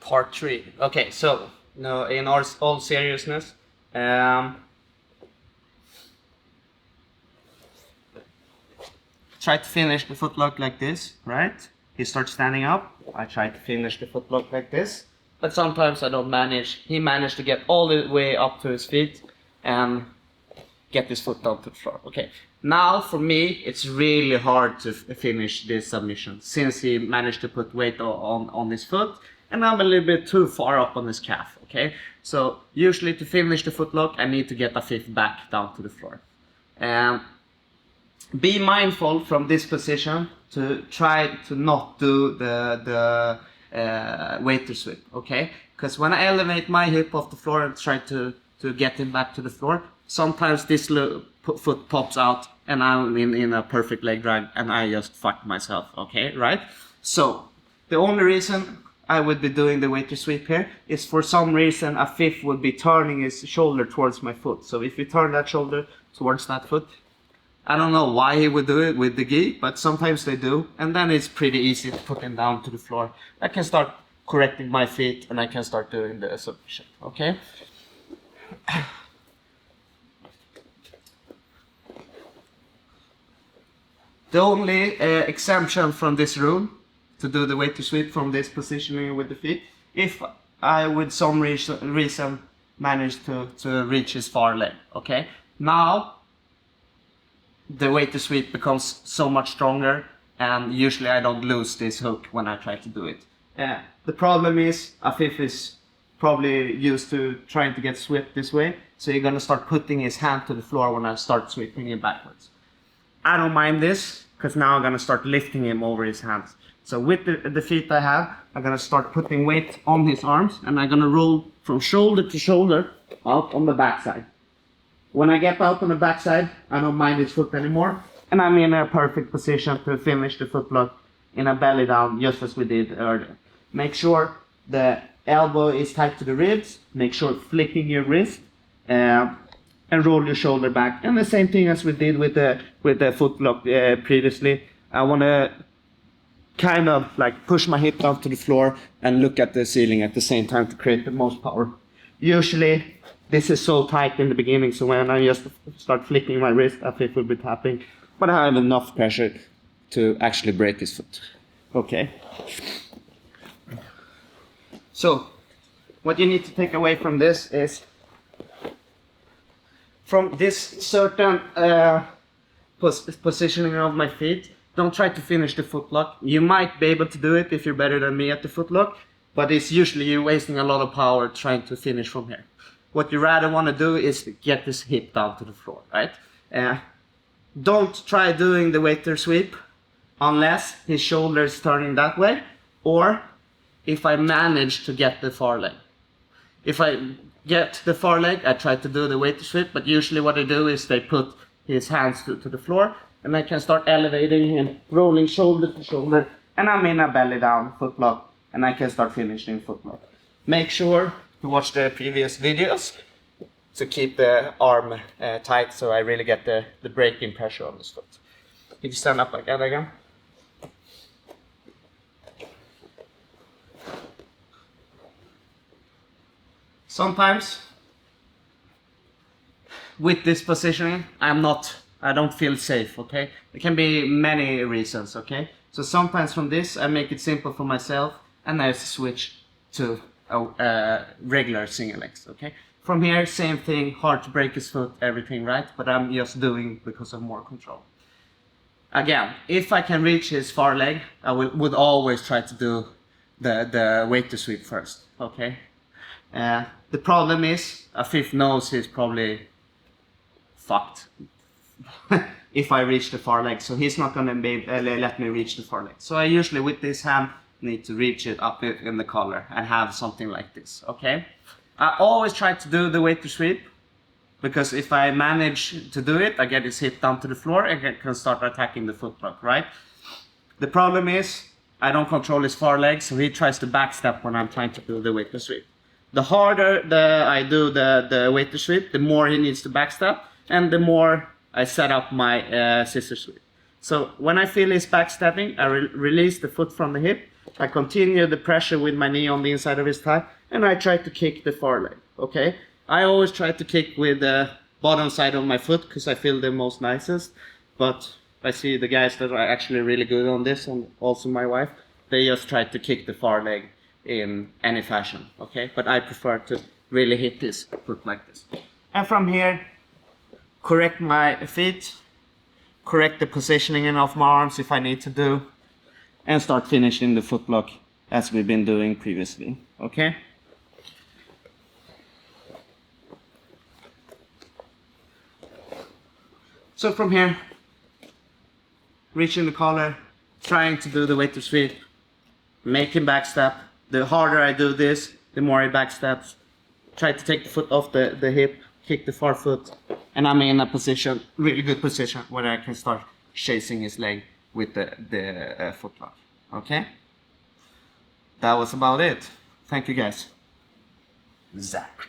Part 3. Okay, so no, in all seriousness, try to finish the footlock like this, right? He starts standing up. I try to finish the footlock like this, but sometimes I don't manage. He managed to get all the way up to his feet and get his foot down to the floor. Okay, now for me it's really hard to finish this submission since he managed to put weight on his foot and I'm a little bit too far up on his calf. Okay, so usually to finish the footlock I need to get a fifth back down to the floor. Be mindful from this position to try to not do the waiter sweep, okay? Because when I elevate my hip off the floor and try to get him back to the floor, sometimes this foot pops out and I'm in a perfect leg drag and I just fuck myself, okay, right? So the only reason I would be doing the waiter sweep here is for some reason a fifth would be turning his shoulder towards my foot. So if you turn that shoulder towards that foot, I don't know why he would do it with the gi, but sometimes they do, and then it's pretty easy to put him down to the floor. I can start correcting my feet and I can start doing the submission, okay? The only exemption from this rule to do the waiter sweep from this positioning with the feet, if I with some reason manage to reach his far leg, okay? Now the waiter sweep becomes so much stronger and usually I don't lose this hook when I try to do it. The problem is a fifth is probably used to trying to get swept this way, so you're gonna start putting his hand to the floor when I start sweeping him backwards. I don't mind this because now I'm gonna start lifting him over his hands. So with the feet I have, I'm gonna start putting weight on his arms and I'm gonna roll from shoulder to shoulder out on the backside. When I get out on the backside, I don't mind his foot anymore, and I'm in a perfect position to finish the footlock in a belly down, just as we did earlier. Make sure the elbow is tight to the ribs, make sure flicking your wrist, and roll your shoulder back. And the same thing as we did with the footlock previously. I want to kind of like push my hip down to the floor and look at the ceiling at the same time to create the most power. Usually, this is so tight in the beginning, so when I just start flicking my wrist, I think will be tapping. But I have enough pressure to actually break his foot. Okay. So, what you need to take away from this is, from this certain positioning of my feet, don't try to finish the footlock. You might be able to do it if you're better than me at the footlock, but it's usually you're wasting a lot of power trying to finish from here. What you rather want to do is get this hip down to the floor, right? Don't try doing the waiter sweep unless his shoulder is turning that way, or if I manage to get the far leg. If I get the far leg, I try to do the waiter sweep, but usually what I do is they put his hands to the floor, and I can start elevating and rolling shoulder to shoulder, and I'm in a belly down footlock, and I can start finishing footlock. Make sure to watch the previous videos to keep the arm tight, so I really get the breaking pressure on this foot. If you stand up like that again. Sometimes with this positioning, I don't feel safe, okay? There can be many reasons, okay? So sometimes from this, I make it simple for myself and I switch to regular single legs, okay? From here, same thing, hard to break his foot, everything, right? But I'm just doing because of more control. Again, if I can reach his far leg, I would always try to do the waiter sweep first, okay? The problem is, a fifth knows he's probably fucked if I reach the far leg, so he's not gonna let me reach the far leg. So I usually, with this hand, need to reach it up in the collar and have something like this, okay? I always try to do the waiter sweep, because if I manage to do it, I get his hip down to the floor and can start attacking the footlock, right? The problem is, I don't control his far leg, so he tries to backstep when I'm trying to do the waiter sweep. The harder I do the waiter sweep, the more he needs to backstep, and the more I set up my scissor sweep. So when I feel he's backstepping, I release the foot from the hip, I continue the pressure with my knee on the inside of his thigh, and I try to kick the far leg, okay? I always try to kick with the bottom side of my foot because I feel the most nicest, but I see the guys that are actually really good on this, and also my wife, they just try to kick the far leg in any fashion, okay? But I prefer to really hit this foot like this. And from here, correct my feet, correct the positioning of my arms if I need to do, and start finishing the foot block as we've been doing previously, okay? So from here, reaching the collar, trying to do the weight to sweep, making backstep. The harder I do this, the more I backsteps. Try to take the foot off the hip, kick the far foot, and I'm in a position, really good position, where I can start chasing his leg with the foot lock. Okay? That was about it. Thank you guys. Zach.